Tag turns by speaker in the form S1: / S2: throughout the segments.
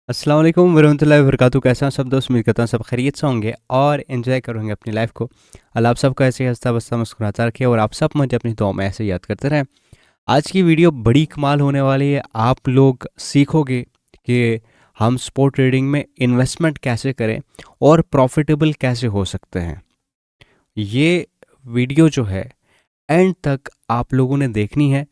S1: अस्सलाम वालेकुम वरहमतुल्लाहि वबरकातुहू। कैसे हैं सब दोस्त? उम्मीद करता हूँ सब खैरियत से होंगे और एंजॉय करेंगे अपनी लाइफ को। अल्लाह आप सबको ऐसे ही हंसता बसता मुस्कुराता रखे और आप सब मुझे अपनी दुआ में ऐसे ही याद करते रहें। आज की वीडियो बड़ी कमाल होने वाली है। आप लोग सीखोगे कि हम स्पोर्ट ट्रेडिंग में इन्वेस्टमेंट कैसे करें और प्रॉफिटेबल कैसे हो सकते हैं। ये वीडियो जो है एंड तक आप लोगों ने देखनी है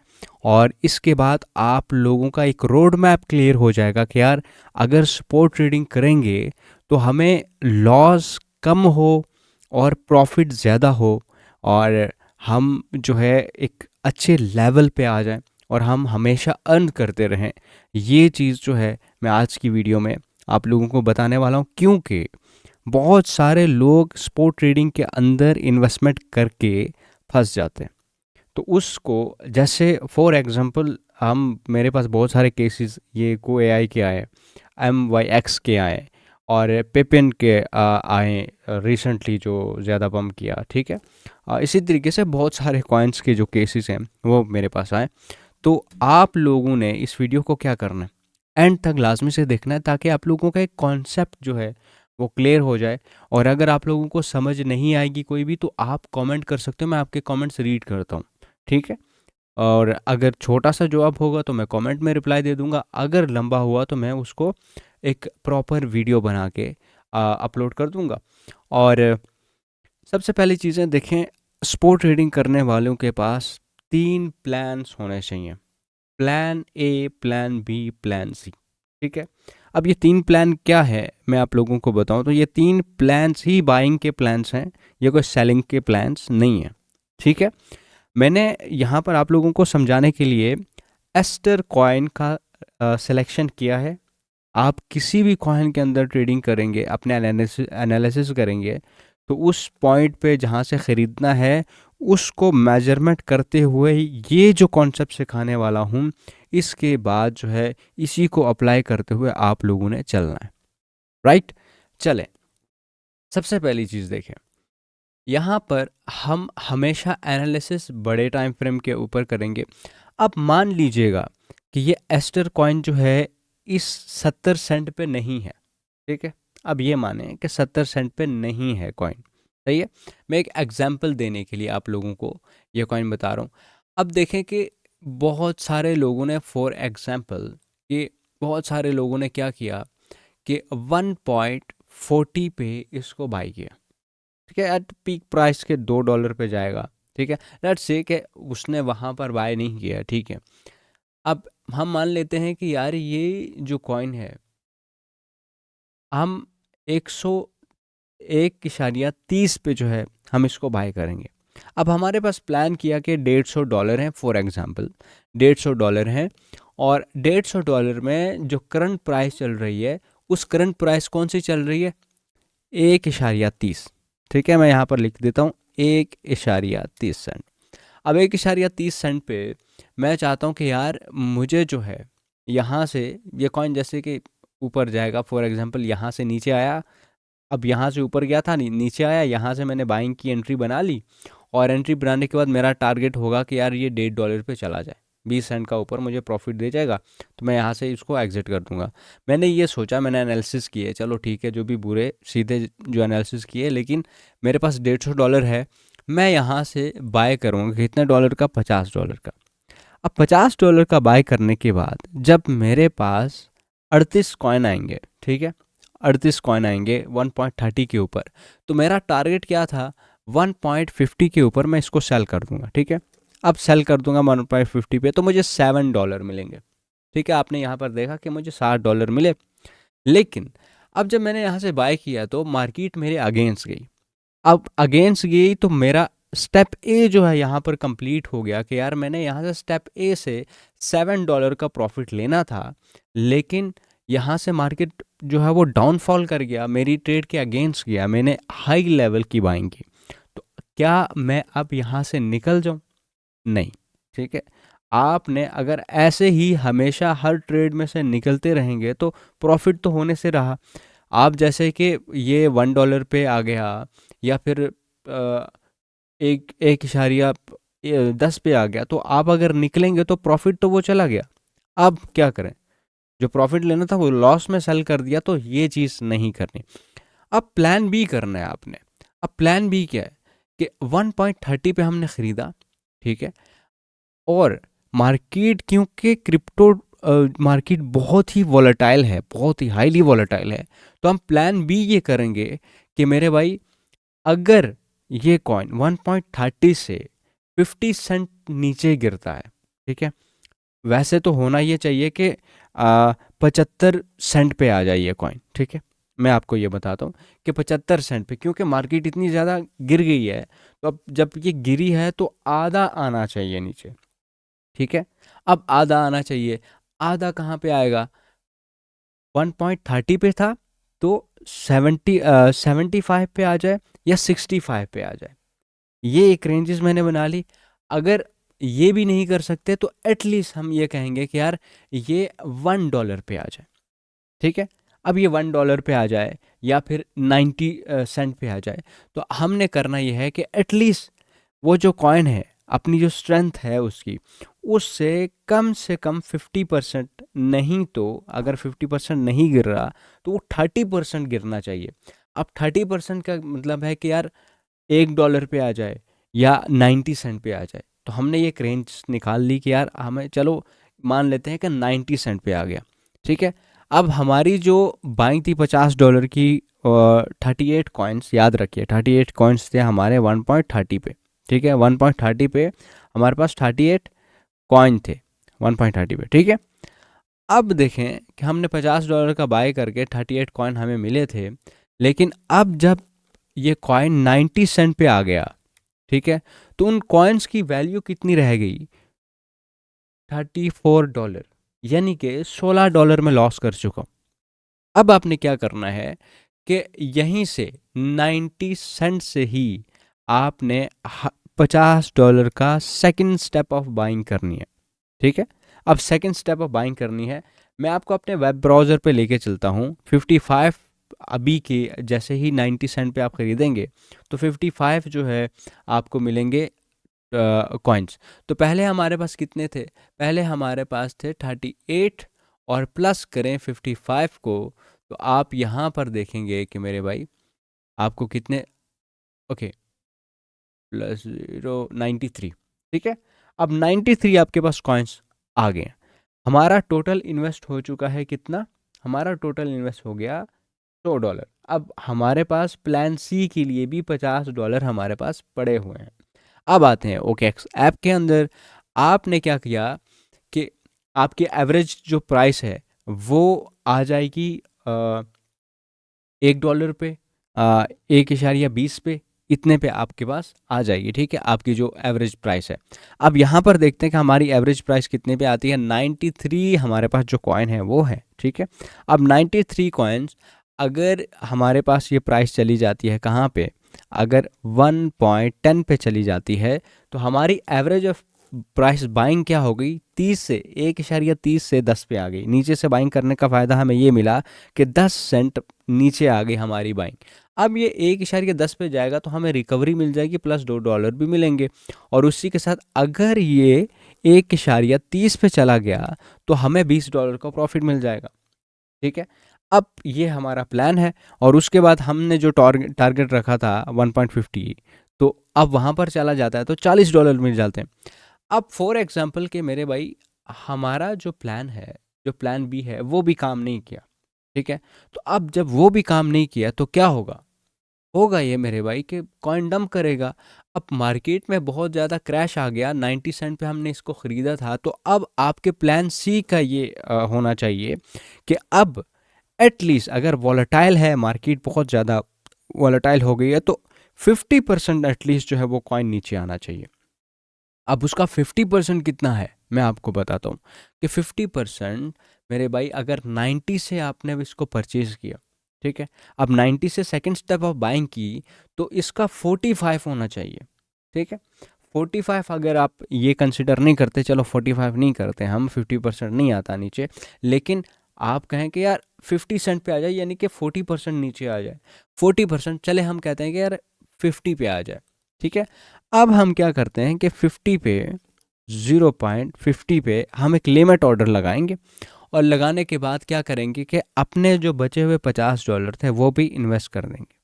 S1: और इसके बाद आप लोगों का एक रोड मैप क्लियर हो जाएगा कि यार अगर स्पोर्ट ट्रेडिंग करेंगे तो हमें लॉस कम हो और प्रॉफिट ज़्यादा हो और हम जो है एक अच्छे लेवल पे आ जाएं और हम हमेशा अर्न करते रहें। ये चीज़ जो है मैं आज की वीडियो में आप लोगों को बताने वाला हूँ, क्योंकि बहुत सारे लोग स्पोर्ट ट्रेडिंग के अंदर इन्वेस्टमेंट करके फंस जाते हैं। तो उसको जैसे फॉर एग्जांपल हम मेरे पास बहुत सारे केसेस ये को एआई के आए, MYX के आए और पेपिन के आए रिसेंटली जो ज़्यादा पम्प किया, ठीक है। इसी तरीके से बहुत सारे कॉइन्स के जो केसेस हैं वो मेरे पास आए। तो आप लोगों ने इस वीडियो को क्या करना है, एंड तक लाजमी से देखना है ताकि आप लोगों का एक कॉन्सेप्ट जो है वो क्लियर हो जाए। और अगर आप लोगों को समझ नहीं आएगी कोई भी तो आप कमेंट कर सकते हो, मैं आपके कमेंट्स रीड करता हूँ, ठीक है। और अगर छोटा सा जवाब होगा तो मैं कमेंट में रिप्लाई दे दूंगा, अगर लंबा हुआ तो मैं उसको एक प्रॉपर वीडियो बना के अपलोड कर दूंगा। और सबसे पहली चीज़ें देखें, स्पोर्ट ट्रेडिंग करने वालों के पास 3 प्लान्स होने चाहिए। Plan A, plan B, plan C, ठीक है। अब ये 3 प्लान क्या है मैं आप लोगों को बताऊं तो ये 3 प्लान्स ही बाइंग के प्लान्स हैं, ये कोई सेलिंग के प्लान्स नहीं है, ठीक है। मैंने यहाँ पर आप लोगों को समझाने के लिए एस्टर कॉइन का सिलेक्शन किया है। आप किसी भी कॉइन के अंदर ट्रेडिंग करेंगे, अपने एनालिसिस करेंगे तो उस पॉइंट पे जहाँ से ख़रीदना है उसको मेजरमेंट करते हुए ये जो कॉन्सेप्ट सिखाने वाला हूँ इसके बाद जो है इसी को अप्लाई करते हुए आप लोगों ने चलना है, राइट। चलें, सबसे पहली चीज़ देखें, यहाँ पर हम हमेशा एनालिसिस बड़े टाइम फ्रेम के ऊपर करेंगे। अब मान लीजिएगा कि ये एस्टर कॉइन जो है इस 70 सेंट पे नहीं है, ठीक है। अब ये माने कि 70 सेंट पे नहीं है कॉइन, सही है। मैं एक एग्जांपल देने के लिए आप लोगों को ये कॉइन बता रहा हूँ। अब देखें कि बहुत सारे लोगों ने फॉर एग्जांपल कि बहुत सारे लोगों ने क्या किया कि 1.40 पे इसको बाई किया, ठीक है। एट पीक प्राइस के $2 पे जाएगा, ठीक है। लेट्स से कि उसने वहाँ पर बाय नहीं किया, ठीक है। अब हम मान लेते हैं कि यार ये जो कॉइन है हम 101.30 पे जो है हम इसको बाय करेंगे। अब हमारे पास प्लान किया कि $150 हैं, फॉर एग्जांपल $150 हैं और $150 में जो करंट प्राइस चल रही है उस करंट प्राइस कौन सी चल रही है? 1.30, ठीक है। मैं यहाँ पर लिख देता हूँ 1.30 सेंट। अब 1.30 सेंट पे मैं चाहता हूँ कि यार मुझे जो है यहाँ से ये कॉइन जैसे कि ऊपर जाएगा, फॉर एग्जांपल यहाँ से नीचे आया, अब यहाँ से ऊपर गया था नीचे आया, यहाँ से मैंने बाइंग की एंट्री बना ली और एंट्री बनाने के बाद मेरा टारगेट होगा कि यार ये $1.5 पे चला जाए, 20 सेंट का ऊपर मुझे प्रॉफिट दे जाएगा तो मैं यहाँ से इसको एग्जिट कर दूंगा। मैंने ये सोचा, मैंने एनालिसिस किए, चलो ठीक है, जो भी बुरे सीधे जो एनालिसिस किए, लेकिन मेरे पास $150 है, मैं यहाँ से बाय करूँगा कितने डॉलर का? $50 का। अब $50 का बाय करने के बाद जब मेरे पास 38 कॉइन आएंगे, ठीक है, 38 कॉइन आएंगे 1.30 के ऊपर, तो मेरा टारगेट क्या था? 1.50 के ऊपर मैं इसको सेल कर दूंगा, ठीक है। अब सेल कर दूंगा 1.50 पे तो मुझे $7 मिलेंगे, ठीक है। आपने यहाँ पर देखा कि मुझे $60 मिले, लेकिन अब जब मैंने यहाँ से बाय किया तो मार्केट मेरे अगेंस्ट गई। अब अगेंस्ट गई तो मेरा स्टेप ए जो है यहाँ पर कंप्लीट हो गया कि यार मैंने यहाँ से स्टेप ए से $7 का प्रॉफिट लेना था, लेकिन यहाँ से मार्केट जो है वो डाउनफॉल कर गया, मेरी ट्रेड के अगेंस्ट गया, मैंने हाई लेवल की बाइंग की। तो क्या मैं अब यहाँ से निकल जाऊँ? नहीं, ठीक है। आपने अगर ऐसे ही हमेशा हर ट्रेड में से निकलते रहेंगे तो प्रॉफिट तो होने से रहा। आप जैसे कि ये $1 पे आ गया या फिर एक 1.10 पे आ गया तो आप अगर निकलेंगे तो प्रॉफिट तो वो चला गया। अब क्या करें? जो प्रॉफिट लेना था वो लॉस में सेल कर दिया, तो ये चीज़ नहीं करनी। अब प्लान बी करना है आपने। अब प्लान बी क्या है कि 1.30 पे हमने ख़रीदा, ठीक है, और मार्केट, क्योंकि क्रिप्टो मार्केट बहुत ही वॉलेटाइल है, बहुत ही हाईली वॉलेटाइल है, तो हम प्लान बी ये करेंगे कि मेरे भाई अगर ये कॉइन 1.30 से 50 सेंट नीचे गिरता है, ठीक है, वैसे तो होना ये चाहिए कि 75 सेंट पे आ जाए ये कॉइन, ठीक है, मैं आपको ये बताता हूँ कि 75 सेंट पे, क्योंकि मार्केट इतनी ज़्यादा गिर गई है, तो अब जब ये गिरी है तो आधा आना चाहिए नीचे, ठीक है। अब आधा आना चाहिए, आधा कहाँ पे आएगा, 1.30 पे था तो 75 पे आ जाए या 65 पे आ जाए, ये एक रेंजेस मैंने बना ली। अगर ये भी नहीं कर सकते तो एटलीस्ट हम ये कहेंगे कि यार ये $1 पे आ जाए, ठीक है। अब ये $1 पे आ जाए या फिर 90 सेंट पे आ जाए, तो हमने करना ये है कि एटलीस्ट वो जो कॉइन है, अपनी जो स्ट्रेंथ है उसकी, उससे से कम 50%, नहीं तो अगर 50% नहीं गिर रहा तो वो 30% गिरना चाहिए। अब 30% का मतलब है कि यार $1 पे आ जाए या 90 सेंट पे आ जाए, तो हमने ये एक रेंज निकाल ली कि यार हमें, चलो मान लेते हैं कि 90 सेंट पे आ गया, ठीक है। अब हमारी जो बाइंग थी $50 की, 38 कॉइन्स, याद रखिए 38 कॉइन्स थे हमारे 1.30 पे, ठीक है, 1.30 पे हमारे पास 38 कॉइन थे 1.30 पे, ठीक है। अब देखें कि हमने $50 का बाय करके 38 कॉइन हमें मिले थे, लेकिन अब जब ये कॉइन 90 सेंट पे आ गया, ठीक है, तो उन कॉइन्स की वैल्यू कितनी रह गई, $34, यानी कि $16 में लॉस कर चुका हूँ। अब आपने क्या करना है कि यहीं से 90 सेंट से ही आपने $50 का सेकंड स्टेप ऑफ बाइंग करनी है, ठीक है। अब सेकंड स्टेप ऑफ बाइंग करनी है, मैं आपको अपने वेब ब्राउज़र पे लेके चलता हूँ। 55 अभी के जैसे ही 90 सेंट पे आप खरीदेंगे तो 55 जो है आपको मिलेंगे कॉइन्स। तो पहले हमारे पास कितने थे, पहले हमारे पास थे 38 और प्लस करें 55 को, तो आप यहाँ पर देखेंगे कि मेरे भाई आपको कितने, ओके, प्लस 0 93, ठीक है। अब 93 आपके पास कॉइन्स आ गए। हमारा टोटल इन्वेस्ट हो चुका है कितना, हमारा टोटल इन्वेस्ट हो गया $100। अब हमारे पास प्लान सी के लिए भी $50 हमारे पास पड़े हुए हैं। अब आते हैं OKX ऐप के अंदर। आपने क्या किया कि आपकी एवरेज जो प्राइस है वो आ जाएगी $1 पे, 1.20 पे, इतने पे आपके पास आ जाएगी, ठीक है, आपकी जो एवरेज प्राइस है। अब यहाँ पर देखते हैं कि हमारी एवरेज प्राइस कितने पे आती है। 93 हमारे पास जो कॉइन है वो है, ठीक है। अब 93 कॉइन्स, अगर हमारे पास ये प्राइस चली जाती है कहाँ पे, अगर 1.10 पे चली जाती है, तो हमारी एवरेज ऑफ प्राइस बाइंग क्या हो गई, 30 से 1.30 से 10 पे आ गई। नीचे से बाइंग करने का फ़ायदा हमें ये मिला कि 10 सेंट नीचे आ गई हमारी बाइंग। अब ये 1.10 पे जाएगा तो हमें रिकवरी मिल जाएगी, प्लस $2 भी मिलेंगे। और उसी के साथ अगर ये 1.30 पे चला गया तो हमें $20 का प्रॉफिट मिल जाएगा, ठीक है। अब ये हमारा प्लान है, और उसके बाद हमने जो टारगेट रखा था 1.50, तो अब वहाँ पर चला जाता है तो $40 मिल जाते हैं। अब फॉर एग्जांपल के मेरे भाई हमारा जो प्लान है, जो प्लान बी है, वो भी काम नहीं किया, ठीक है। तो अब जब वो भी काम नहीं किया तो क्या होगा, होगा ये मेरे भाई कि कॉइन डंप करेगा। अब मार्केट में बहुत ज़्यादा क्रैश आ गया, 90 सेंट पे हमने इसको ख़रीदा था, तो अब आपके प्लान सी का ये होना चाहिए कि अब एटलीस्ट अगर वॉलेटाइल है, मार्केट बहुत ज़्यादा वॉलेटाइल हो गई है, तो 50% एटलीस्ट जो है वो कॉइन नीचे आना चाहिए। अब उसका 50% कितना है मैं आपको बताता हूँ कि 50% मेरे भाई, अगर 90 से आपने अब इसको परचेज किया, ठीक है, अब 90 से सेकंड स्टेप ऑफ बाइंग की, तो इसका 45 होना चाहिए, ठीक है। 45 अगर आप ये कंसिडर नहीं करते, चलो 45 नहीं करते हम, 50% नहीं आता नीचे, लेकिन आप कहें कि यार 50 सेंट पे आ जाए, यानी कि 40% नीचे आ जाए, 40%, चले हम कहते हैं कि यार 50 पे आ जाए, ठीक है। अब हम क्या करते हैं कि 50 पे 0.50 पे हम एक लिमिट ऑर्डर लगाएंगे, और लगाने के बाद क्या करेंगे कि अपने जो बचे हुए $50 थे वो भी इन्वेस्ट कर देंगे।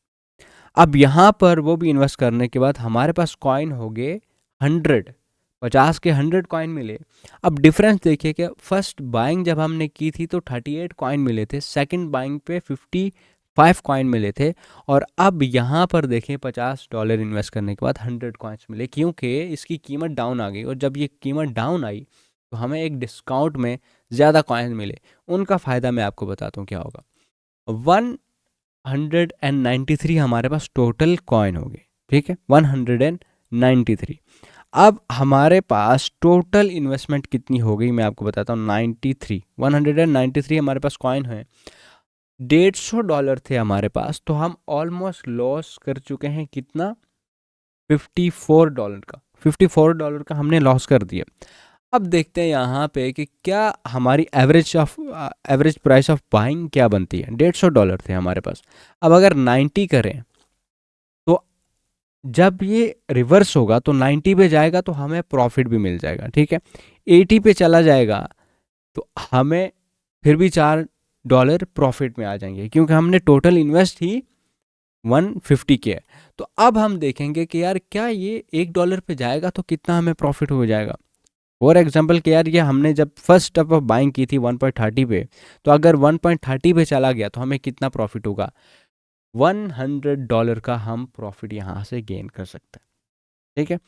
S1: अब यहाँ पर वो भी इन्वेस्ट करने के बाद हमारे पास कॉइन हो गए 100, 50 के 100 कॉइन मिले। अब डिफरेंस देखिए कि फर्स्ट बाइंग जब हमने की थी तो 38 कॉइन मिले थे, सेकंड बाइंग पे 55 कॉइन मिले थे, और अब यहाँ पर देखें $50 इन्वेस्ट करने के बाद 100 कॉइन्स मिले, क्योंकि इसकी कीमत डाउन आ गई। और जब ये कीमत डाउन आई तो हमें एक डिस्काउंट में ज़्यादा कॉइन मिले। उनका फ़ायदा मैं आपको बताता हूँ क्या होगा। 193 हमारे पास टोटल कॉइन हो गए, ठीक है, 193। अब हमारे पास टोटल इन्वेस्टमेंट कितनी हो गई मैं आपको बताता हूँ। 193 हमारे पास कॉइन है, $150 थे हमारे पास, तो हम ऑलमोस्ट लॉस कर चुके हैं कितना, $54 का। $54 का हमने लॉस कर दिया। अब देखते हैं यहाँ पे कि क्या हमारी एवरेज प्राइस ऑफ बाइंग क्या बनती है। $150 थे हमारे पास, अब अगर 90 करें तो जब ये रिवर्स होगा तो 90 पे जाएगा तो हमें प्रॉफिट भी मिल जाएगा, ठीक है। 80 पे चला जाएगा तो हमें फिर भी $4 प्रॉफिट में आ जाएंगे, क्योंकि हमने टोटल इन्वेस्ट ही 150 के है। तो अब हम देखेंगे कि यार क्या ये $1 पे जाएगा तो कितना हमें प्रॉफिट हो जाएगा। फॉर एग्जाम्पल कि यार ये हमने जब फर्स्ट स्टेप ऑफ बाइंग की थी 1.30 पे, तो अगर 1.30 पे चला गया तो हमें कितना प्रॉफिट होगा, $100 का हम प्रॉफिट यहाँ से गेन कर सकते हैं, ठीक है।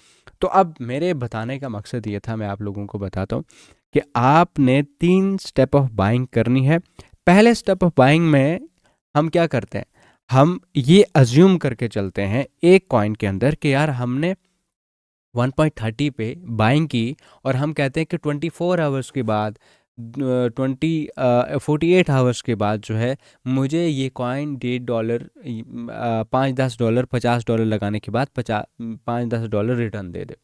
S1: तो अब मेरे बताने का मकसद ये था, मैं आप लोगों को बताता हूँ कि आपने 3 स्टेप ऑफ बाइंग करनी है। पहले स्टेप ऑफ बाइंग में हम क्या करते हैं, हम ये अज्यूम करके चलते हैं एक कॉइन के अंदर कि यार हमने 1.30 पे बाइंग की, और हम कहते हैं कि 24 आवर्स के बाद 48 आवर्स के बाद जो है मुझे ये कॉइन $1.5 $5-10 $50 लगाने के बाद 5-10 रिटर्न दे दे,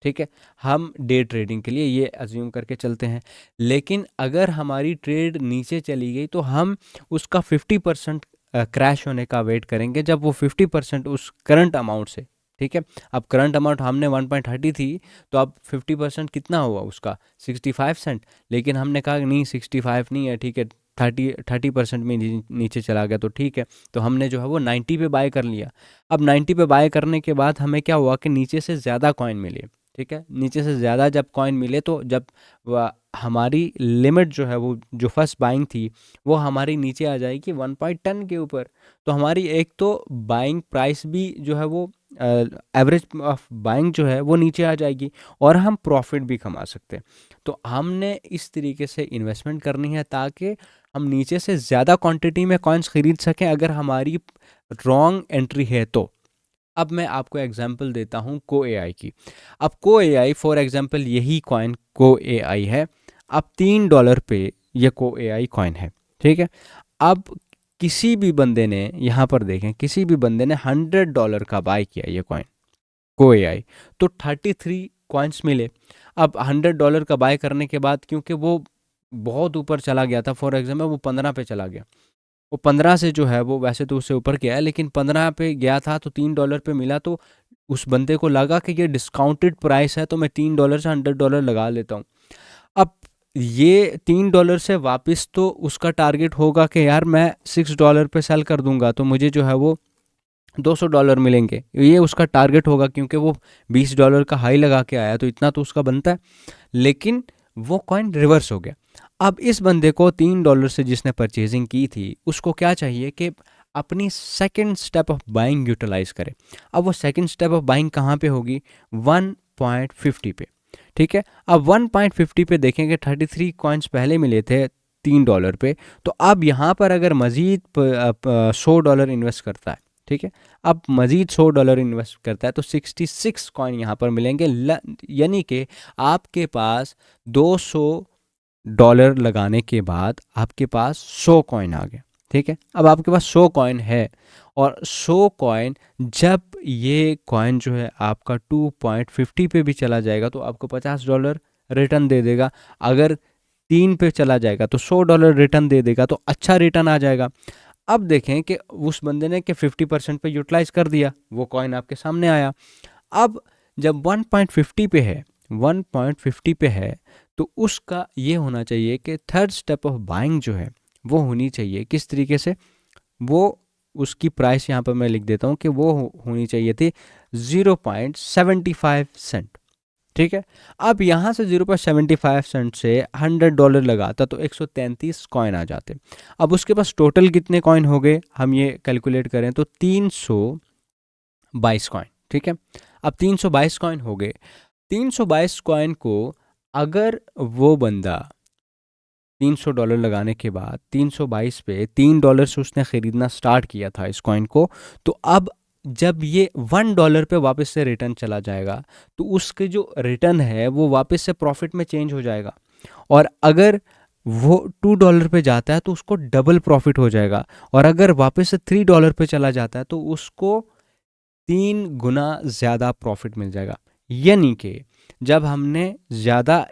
S1: ठीक है। हम डे ट्रेडिंग के लिए ये अज्यूम करके चलते हैं। लेकिन अगर हमारी ट्रेड नीचे चली गई तो हम उसका 50% क्रैश होने का वेट करेंगे, जब वो 50% उस करंट अमाउंट से, ठीक है। अब करंट अमाउंट हमने 1.30 थी, तो अब 50% कितना हुआ उसका, 65 सेंट। लेकिन हमने कहा नहीं 65 नहीं है, ठीक है, 30% में नीचे चला गया तो ठीक है, तो हमने जो है वो 90 पे बाय कर लिया। अब 90 पे बाय करने के बाद हमें क्या हुआ कि नीचे से ज़्यादा कॉइन मिले, ठीक है। नीचे से ज़्यादा जब कॉइन मिले तो जब हमारी लिमिट जो है वो जो फर्स्ट बाइंग थी वो हमारी नीचे आ जाएगी 1.10 के ऊपर, तो हमारी एक तो बाइंग प्राइस भी जो है वो एवरेज ऑफ बाइंग जो है वो नीचे आ जाएगी, और हम प्रॉफिट भी कमा सकते हैं। तो हमने इस तरीके से इन्वेस्टमेंट करनी है ताकि हम नीचे से ज़्यादा क्वांटिटी में कॉइन्स खरीद सकें अगर हमारी रॉन्ग एंट्री है तो। अब मैं आपको एग्जांपल देता हूँ को एआई की। अब को एआई फॉर एग्जांपल यही कॉइन को एआई है। अब $3 पे ये को एआई कॉइन है, ठीक है। अब किसी भी बंदे ने यहाँ पर देखें, किसी भी बंदे ने $100 का बाय किया ये कॉइन को एआई, तो 33 कॉइन्स मिले। अब $100 का बाय करने के बाद क्योंकि वो बहुत ऊपर चला गया था, फॉर एग्जाम्पल वो 15 पे चला गया, वो 15 से जो है वो वैसे तो उससे ऊपर गया है लेकिन 15 पे गया था तो $3 पे मिला, तो उस बंदे को लगा कि ये डिस्काउंटेड प्राइस है तो मैं $3 से $100 लगा लेता हूँ। अब ये $3 से वापस तो उसका टारगेट होगा कि यार मैं $6 पे सेल कर दूंगा तो मुझे जो है वो $200 मिलेंगे, ये उसका टारगेट होगा, क्योंकि वो $20 का हाई लगा के आया तो इतना तो उसका बनता है। लेकिन वो कॉइन रिवर्स हो गया। अब इस बंदे को $3 से जिसने परचेजिंग की थी उसको क्या चाहिए कि अपनी second step of buying utilise करे। अब वो सेकंड स्टेप ऑफ बाइंग कहाँ पे होगी, 1.50 पे, ठीक है। अब 1.50 पे देखेंगे 33 कॉइन्स पहले मिले थे $3 पे, तो अब यहाँ पर अगर मज़ीद $100 इन्वेस्ट करता है, ठीक है, अब मज़ीद $100 इन्वेस्ट करता है तो 66 कॉइन यहाँ पर मिलेंगे, यानी कि आपके पास $200 लगाने के बाद आपके पास 100 कॉइन आ गए, ठीक है। अब आपके पास 100 कॉइन है, और 100 कॉइन जब ये कॉइन जो है आपका 2.50 पे भी चला जाएगा तो आपको $50 रिटर्न दे देगा। अगर 3 पे चला जाएगा तो $100 रिटर्न दे देगा, तो अच्छा रिटर्न आ जाएगा। अब देखें कि उस बंदे ने कि 50% पे यूटिलाइज कर दिया, वो कॉइन आपके सामने आया। अब जब 1.50 पे है, 1.50 पे है तो उसका ये होना चाहिए कि थर्ड स्टेप ऑफ बाइंग जो है वो होनी चाहिए किस तरीके से, वो उसकी प्राइस यहाँ पर मैं लिख देता हूँ कि वो होनी चाहिए थी 0.75 सेंट। ठीक है, अब यहाँ से 0.75 सेंट से $100 लगाता तो 133 कॉइन आ जाते। अब उसके पास टोटल कितने कॉइन हो गए, हम ये कैलकुलेट करें तो 322 कॉइन। ठीक है, अब 322 कॉइन हो गए। 322 कॉइन को अगर वो बंदा $300 लगाने के बाद 322 पे $3 से उसने ख़रीदना स्टार्ट किया था इस कॉइन को, तो अब जब ये $1 पे वापस से रिटर्न चला जाएगा तो उसके जो रिटर्न है वो वापस से प्रॉफिट में चेंज हो जाएगा। और अगर वो $2 पे जाता है तो उसको डबल प्रॉफिट हो जाएगा। और अगर वापस से $3 पे चला जाता है तो उसको 3 गुना ज़्यादा प्रॉफिट मिल जाएगा। यानी कि जब हमने ज़्यादा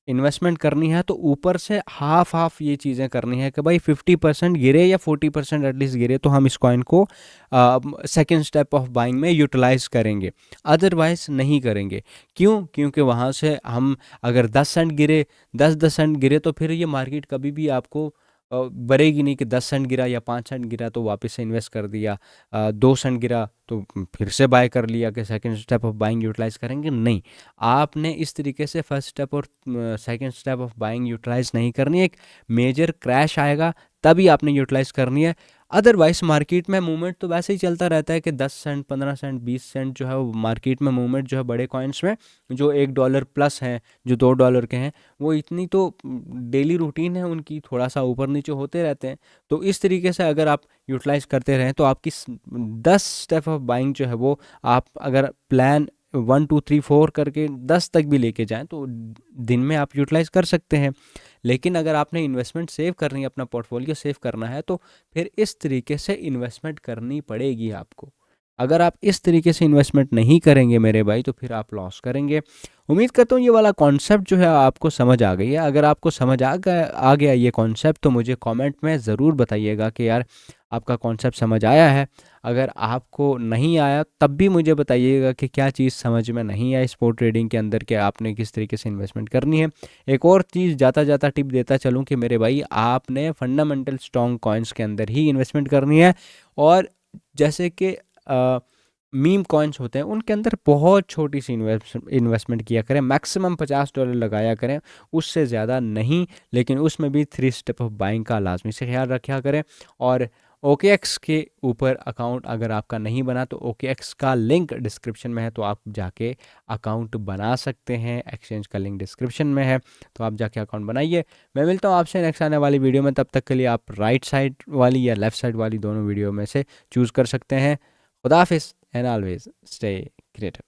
S1: इन्वेस्टमेंट करनी है तो ऊपर से हाफ हाफ ये चीज़ें करनी है कि भाई 50% गिरे या 40% एटलीस्ट गिरे तो हम इस कॉइन को सेकंड स्टेप ऑफ बाइंग में यूटिलाइज करेंगे, अदरवाइज नहीं करेंगे। क्यों? क्योंकि वहाँ से हम अगर 10 सेंट गिरे, 10 सेंट गिरे तो फिर ये मार्केट कभी भी आपको बढ़ेगी नहीं कि 10 सेंट गिरा या 5 सेंट गिरा तो वापस से इन्वेस्ट कर दिया, 2 सेंट गिरा तो फिर से बाय कर लिया कि second step of buying utilise करेंगे। नहीं, आपने इस तरीके से फर्स्ट स्टेप और second step of buying utilise नहीं करनी। एक मेजर क्रैश आएगा तभी आपने यूटिलाइज करनी है। अदरवाइज मार्केट में मूवमेंट तो वैसे ही चलता रहता है कि 10 सेंट, 15 सेंट, 20 सेंट जो है वो मार्केट में मूवमेंट जो है बड़े कॉइन्स में जो $1 प्लस हैं, जो $2 के हैं, वो इतनी तो डेली रूटीन है उनकी, थोड़ा सा ऊपर नीचे होते रहते हैं। तो इस तरीके से अगर आप यूटिलाइज करते रहें तो आपकी 10 स्टेप ऑफ बाइंग जो है वो आप अगर प्लान 1 2 3 4 करके 10 तक भी लेके जाएं तो दिन में आप यूटिलाइज कर सकते हैं। लेकिन अगर आपने इन्वेस्टमेंट सेव करनी है, अपना पोर्टफोलियो सेव करना है, तो फिर इस तरीके से इन्वेस्टमेंट करनी पड़ेगी आपको। अगर आप इस तरीके से इन्वेस्टमेंट नहीं करेंगे मेरे भाई तो फिर आप लॉस करेंगे। उम्मीद करता हूँ ये वाला कॉन्सेप्ट जो है आपको समझ आ गई है। अगर आपको समझ आ गया ये कॉन्सेप्ट तो मुझे कमेंट में ज़रूर बताइएगा कि यार आपका कॉन्सेप्ट समझ आया है। अगर आपको नहीं आया तब भी मुझे बताइएगा कि क्या चीज़ समझ में नहीं आई स्पोर्ट ट्रेडिंग के अंदर, कि आपने किस तरीके से इन्वेस्टमेंट करनी है। एक और चीज़ जाता जाता टिप देता चलूँ कि मेरे भाई आपने फंडामेंटल स्ट्रॉन्ग कॉइन्स के अंदर ही इन्वेस्टमेंट करनी है। और जैसे कि मीम कॉइन्स होते हैं उनके अंदर बहुत छोटी सी इन्वेस्टमेंट किया करें, मैक्सिमम $50 लगाया करें, उससे ज़्यादा नहीं। लेकिन उसमें भी 3 स्टेप ऑफ बाइंग का लाजमी से ख्याल रखा करें। और OKX के ऊपर अकाउंट अगर आपका नहीं बना तो OKX का लिंक डिस्क्रिप्शन में है, तो आप जाके अकाउंट बना सकते हैं। एक्सचेंज का लिंक डिस्क्रिप्शन में है, तो आप जाके अकाउंट बनाइए। मैं मिलता हूँ आपसे नेक्स्ट आने वाली वीडियो में। तब तक के लिए आप राइट साइड वाली या लेफ़्ट साइड वाली दोनों वीडियो में से चूज़ कर सकते हैं। खुदा हाफिज़ एंड ऑलवेज स्टे क्रिएटिव।